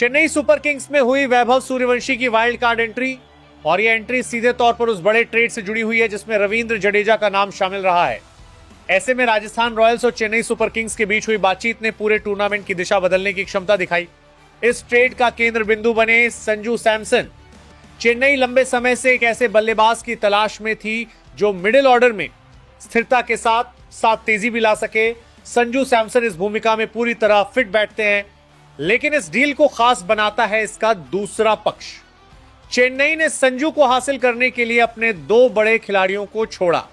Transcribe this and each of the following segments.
Chennai super Kings में हुई वैभव सूर्यवंशी की वाइल्ड कार्ड एंट्री, और यह एंट्री सीधे तौर पर उस बड़े ट्रेड से जुड़ी हुई है जिसमें रविंद्र जडेजा का नाम शामिल रहा है। ऐसे में राजस्थान रॉयल्स और चेन्नई सुपर किंग्स के बीच हुई बातचीत ने पूरे टूर्नामेंट की दिशा बदलने की क्षमता दिखाई। इस ट्रेड का केंद्र बिंदु बने संजू सैमसन। चेन्नई लंबे समय से एक ऐसे बल्लेबाज की तलाश में थी जो मिडिल ऑर्डर में स्थिरता के साथ साथ तेजी भी ला सके। संजू सैमसन इस भूमिका में पूरी तरह फिट बैठते हैं, लेकिन इस डील को खास बनाता है इसका दूसरा पक्ष। चेन्नई ने संजू को हासिल करने के लिए अपने दो बड़े खिलाड़ियों को छोड़ा,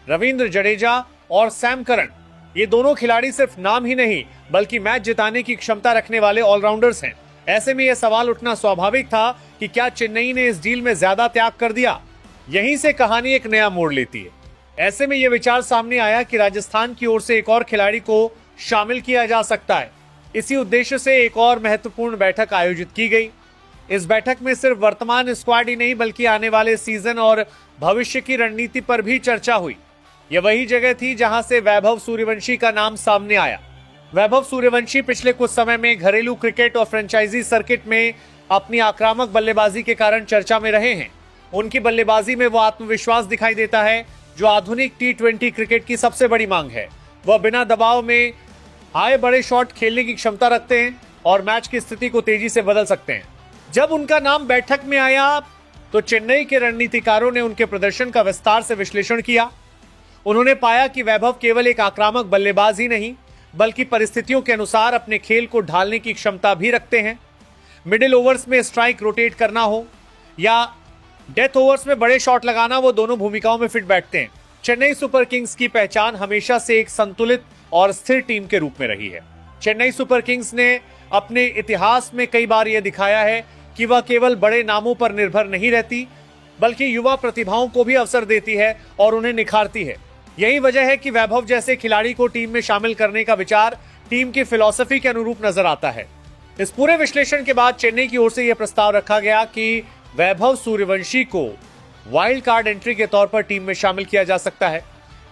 रविंद्र जडेजा और सैम करन। ये दोनों खिलाड़ी सिर्फ नाम ही नहीं बल्कि मैच जिताने की क्षमता रखने वाले ऑलराउंडर्स हैं। ऐसे में यह सवाल उठना स्वाभाविक था कि क्या चेन्नई ने इस डील में ज्यादा त्याग कर दिया। यहीं से कहानी एक नया मोड़ लेती है। ऐसे में यह विचार सामने आया कि राजस्थान की ओर से एक और खिलाड़ी को शामिल किया जा सकता है। इसी उद्देश्य से एक और महत्वपूर्ण बैठक आयोजित की गई। इस बैठक में सिर्फ वर्तमान स्क्वाड ही नहीं बल्कि आने वाले सीजन और भविष्य की रणनीति पर भी चर्चा हुई। यह वही जगह थी जहां से वैभव सूर्यवंशी का नाम सामने आया। वैभव सूर्यवंशी पिछले कुछ समय में घरेलू क्रिकेट और फ्रेंचाइजी सर्किट में अपनी आक्रामक बल्लेबाजी के कारण चर्चा में रहे हैं। उनकी बल्लेबाजी में वो आत्मविश्वास दिखाई देता है जो आधुनिक T20 क्रिकेट की सबसे बड़ी मांग है। वह बिना दबाव में आए बड़े शॉट खेलने की क्षमता रखते हैं और मैच की स्थिति को तेजी से बदल सकते हैं। जब उनका नाम बैठक में आया तो चेन्नई के रणनीतिकारों ने उनके प्रदर्शन का विस्तार से विश्लेषण किया। उन्होंने पाया कि वैभव केवल एक आक्रामक बल्लेबाज ही नहीं बल्कि परिस्थितियों के अनुसार अपने खेल को ढालने की क्षमता भी रखते हैं। मिडिल ओवर्स में स्ट्राइक रोटेट करना हो या डेथ ओवर्स में बड़े शॉट लगाना, वो दोनों भूमिकाओं में फिट बैठते हैं। चेन्नई सुपर किंग्स की पहचान हमेशा से एक संतुलित और स्थिर टीम के रूप में रही है। चेन्नई सुपर किंग्स ने अपने इतिहास में कई बार यह दिखाया है कि वह केवल बड़े नामों पर निर्भर नहीं रहती बल्कि युवा प्रतिभाओं को भी अवसर देती है और उन्हें निखारती है। यही वजह है कि वैभव जैसे खिलाड़ी को टीम में शामिल करने का विचार टीम की फिलॉसफी के अनुरूप नजर आता है। इस पूरे विश्लेषण के बाद चेन्नई की ओर से यह प्रस्ताव रखा गया कि वैभव सूर्यवंशी को वाइल्ड कार्ड एंट्री के तौर पर टीम में शामिल किया जा सकता है।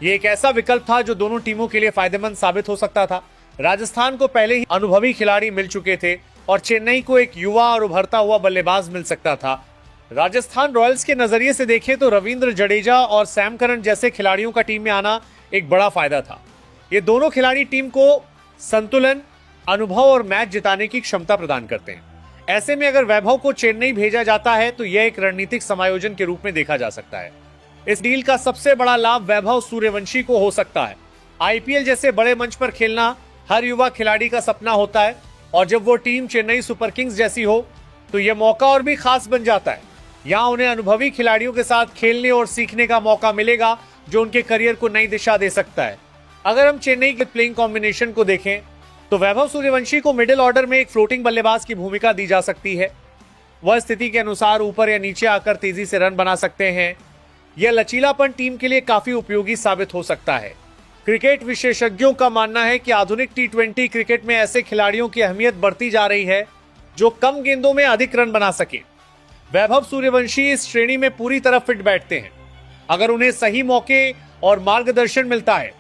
यह एक ऐसा विकल्प था जो दोनों टीमों के लिए फायदेमंद साबित हो सकता था। राजस्थान को पहले ही अनुभवी खिलाड़ी मिल चुके थे और चेन्नई को एक युवा और उभरता हुआ बल्लेबाज मिल सकता था। राजस्थान रॉयल्स के नजरिए से देखें तो रविंद्र जडेजा और सैम करन जैसे खिलाड़ियों का टीम में आना एक बड़ा फायदा था। ये दोनों खिलाड़ी टीम को संतुलन, अनुभव और मैच जिताने की क्षमता प्रदान करते हैं। ऐसे में अगर वैभव को चेन्नई भेजा जाता है तो यह एक रणनीतिक समायोजन के रूप में देखा जा सकता है। इस डील का सबसे बड़ा लाभ वैभव सूर्यवंशी को हो सकता है। आईपीएल जैसे बड़े मंच पर खेलना हर युवा खिलाड़ी का सपना होता है और जब वो टीम चेन्नई सुपर किंग्स जैसी हो तो यह मौका और भी खास बन जाता है। यहाँ उन्हें अनुभवी खिलाड़ियों के साथ खेलने और सीखने का मौका मिलेगा जो उनके करियर को नई दिशा दे सकता है। अगर हम चेन्नई के प्लेइंग कॉम्बिनेशन को देखें तो वैभव सूर्यवंशी को मिडिल ऑर्डर में एक फ्लोटिंग बल्लेबाज की भूमिका दी जा सकती है। वह स्थिति के अनुसार ऊपर या नीचे आकर तेजी से रन बना सकते हैं। यह लचीलापन टीम के लिए काफी उपयोगी साबित हो सकता है। क्रिकेट विशेषज्ञों का मानना है कि आधुनिक T20 क्रिकेट में ऐसे खिलाड़ियों की अहमियत बढ़ती जा रही है जो कम गेंदों में अधिक रन बना सके। वैभव सूर्यवंशी इस श्रेणी में पूरी तरह फिट बैठते हैं। अगर उन्हें सही मौके और मार्गदर्शन मिलता है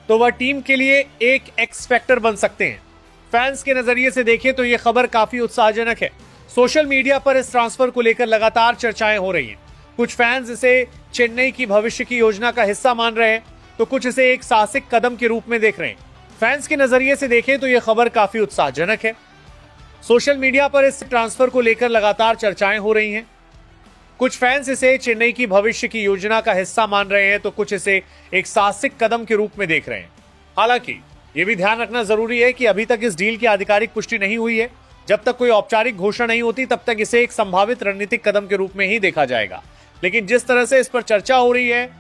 तो वह टीम के लिए एक एक्स फैक्टर बन सकते हैं। फैंस के नजरिए से देखें तो यह खबर काफी उत्साहजनक है। सोशल मीडिया पर इस ट्रांसफर को लेकर लगातार चर्चाएं हो रही हैं। कुछ फैंस इसे चेन्नई की भविष्य की योजना का हिस्सा मान रहे हैं तो कुछ इसे एक साहसिक कदम के रूप में देख रहे हैं। फैंस के नजरिए से देखें तो यह खबर काफी उत्साहजनक है। सोशल मीडिया पर इस ट्रांसफर को लेकर लगातार चर्चाएं हो रही हैं। कुछ फैंस इसे चेन्नई की भविष्य की योजना का हिस्सा मान रहे हैं तो कुछ इसे एक साहसिक कदम के रूप में देख रहे हैं। हालांकि यह भी ध्यान रखना जरूरी है कि अभी तक इस डील की आधिकारिक पुष्टि नहीं हुई है। जब तक कोई औपचारिक घोषणा नहीं होती तब तक इसे एक संभावित रणनीतिक कदम के रूप में ही देखा जाएगा। लेकिन जिस तरह से इस पर चर्चा हो रही है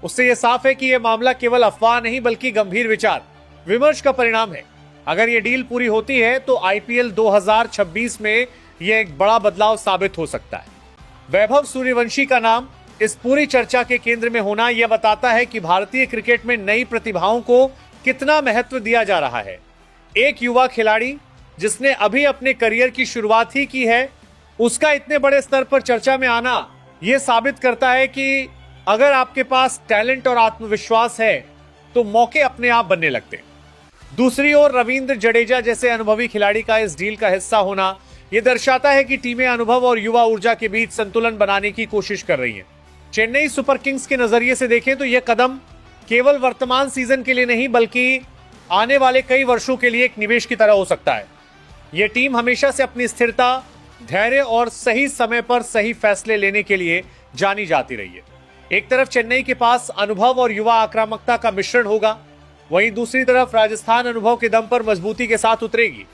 उससे यह साफ है कि यह मामला केवल अफवाह नहीं बल्कि गंभीर विचार विमर्श का परिणाम है। अगर यह डील पूरी होती है तो आईपीएल 2026 में यह एक बड़ा बदलाव साबित हो सकता है। वैभव सूर्यवंशी का नाम इस पूरी चर्चा के केंद्र में होना यह बताता है कि भारतीय क्रिकेट में नई प्रतिभाओं को कितना महत्व दिया जा रहा है। एक युवा खिलाड़ी जिसने अभी अपने करियर की शुरुआत ही की है, उसका इतने बड़े स्तर पर चर्चा में आना यह साबित करता है कि अगर आपके पास टैलेंट और आत्मविश्वास है तो मौके अपने आप बनने लगते हैं। दूसरी ओर रविंद्र जडेजा जैसे अनुभवी खिलाड़ी का इस डील का हिस्सा होना ये दर्शाता है कि टीमें अनुभव और युवा ऊर्जा के बीच संतुलन बनाने की कोशिश कर रही हैं। चेन्नई सुपर किंग्स के नजरिए से देखें तो यह कदम केवल वर्तमान सीजन के लिए नहीं बल्कि आने वाले कई वर्षों के लिए एक निवेश की तरह हो सकता है। यह टीम हमेशा से अपनी स्थिरता, धैर्य और सही समय पर सही फैसले लेने के लिए जानी जाती रही है। एक तरफ चेन्नई के पास अनुभव और युवा आक्रामकता का मिश्रण होगा, वहीं दूसरी तरफ राजस्थान अनुभव के दम पर मजबूती के साथ उतरेगी।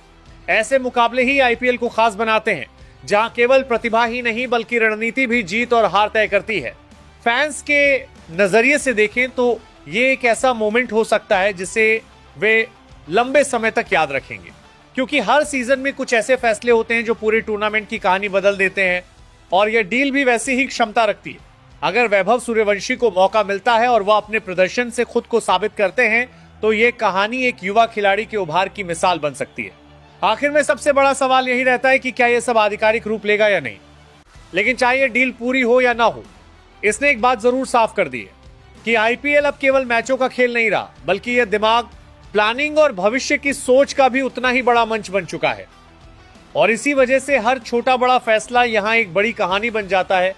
ऐसे मुकाबले ही आईपीएल को खास बनाते हैं, जहां केवल प्रतिभा ही नहीं बल्कि रणनीति भी जीत और हार तय करती है। फैंस के नजरिए से देखें तो ये एक ऐसा मोमेंट हो सकता है जिसे वे लंबे समय तक याद रखेंगे, क्योंकि हर सीजन में कुछ ऐसे फैसले होते हैं जो पूरे टूर्नामेंट की कहानी बदल देते हैं, और यह डील भी वैसी ही क्षमता रखती है। अगर वैभव सूर्यवंशी को मौका मिलता है और वह अपने प्रदर्शन से खुद को साबित करते हैं तो ये कहानी एक युवा खिलाड़ी के उभार की मिसाल बन सकती है। आखिर में सबसे बड़ा सवाल यही रहता है कि क्या यह सब आधिकारिक रूप लेगा या नहीं। लेकिन चाहे यह डील पूरी हो या ना हो, इसने एक बात जरूर साफ कर दी है कि आईपीएल अब केवल मैचों का खेल नहीं रहा, बल्कि यह दिमाग, प्लानिंग और भविष्य की सोच का भी उतना ही बड़ा मंच बन चुका है। और इसी वजह से हर छोटा बड़ा फैसला यहां एक बड़ी कहानी बन जाता है